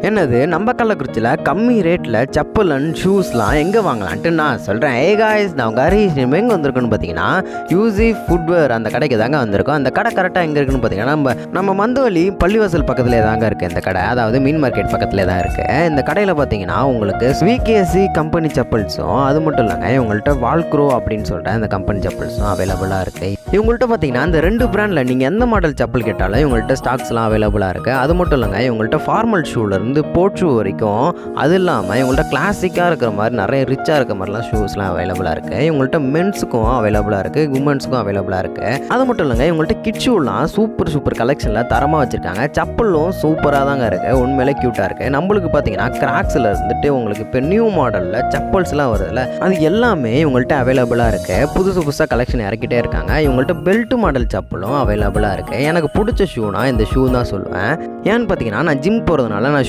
என்னது நம்ம கள்ளக்குறிச்சியில் கம்மி ரேட்டில் செப்பல் அண்ட் ஷூஸ்லாம் எங்கே வாங்கலான்ட்டு நான் சொல்கிறேன். காய்ஸ், நான் உங்கள் ஹரிஷ் எங்கே வந்திருக்குன்னு பார்த்தீங்கன்னா யூசி ஃபுட்வேர் அந்த கடைக்கு தாங்க வந்திருக்கோம். அந்த கடை கரெக்டாக எங்கே இருக்குன்னு பார்த்தீங்கன்னா நம்ம மந்தவழி பள்ளிவாசல் பக்கத்துலேயே தாங்க இருக்குது இந்த கடை. அதாவது மீன் மார்க்கெட் பக்கத்துலேயே தான் இருக்குது. இந்த கடையில் பார்த்தீங்கன்னா உங்களுக்கு விகேசி கம்பெனி செப்பல்ஸும் அது மட்டும் இல்லைங்க, இவங்கள்ட்ட வால்க்ரோ அப்படின்னு சொல்கிற இந்த கம்பெனி செப்பல்ஸும் அவைலபிளாக இருக்குது. இவங்கள்ட்ட பார்த்தீங்கன்னா இந்த 2 பிராண்டில் நீங்கள் எந்த மாடல் செப்பல் கேட்டாலும் இவங்கள்ட்ட ஸ்டாக்ஸ்லாம் அவைலபிளாக இருக்குது. அது மட்டும் இல்லைங்க, இவங்கள்ட்ட ஃபார்மல் ஷூலேருந்து ஸ்போர்ட் ஷூ வரைக்கும், அது இல்லாமல் இவங்கள்ட்ட கிளாசிக்காக இருக்கிற மாதிரி நிறைய ரிச்சாக இருக்கிற மாதிரிலாம் ஷூஸ்லாம் அவைலபிளாக இருக்குது. இவங்கள்ட்ட மென்ஸுக்கும் அவைலபிளாக இருக்குது, உமன்ஸுக்கும் அவைலபிளாக இருக்குது. அது மட்டும் இல்லைங்க, இவங்கள்ட்ட கிட் ஷூலாம் சூப்பர் கலெக்ஷனில் தரமாக வச்சுருக்காங்க. செப்பலும் சூப்பராக தாங்க இருக்குது, உண்மையிலே க்யூட்டாக இருக்குது. நம்மளுக்கு பார்த்தீங்கன்னா கிராக்ஸில் இருந்துட்டு உங்களுக்கு இப்போ நியூ மாடலில் செப்பல்ஸ்லாம் வருதுல்ல, அது எல்லாமே இவங்கள்ட்ட அவைலபிளாக இருக்குது. புதுசாக கலெக்ஷன் இறக்கிட்டே இருக்காங்க. இவங்கள்ட்ட பெல்ட் மாடல் செப்பலும் அவைலபிளாக இருக்குது. எனக்கு பிடிச்ச ஷூனா இந்த ஷூ தான் சொல்லுவேன். ஏன்னு பார்த்தீங்கன்னா நான் ஜிம் போகிறதுனால நான்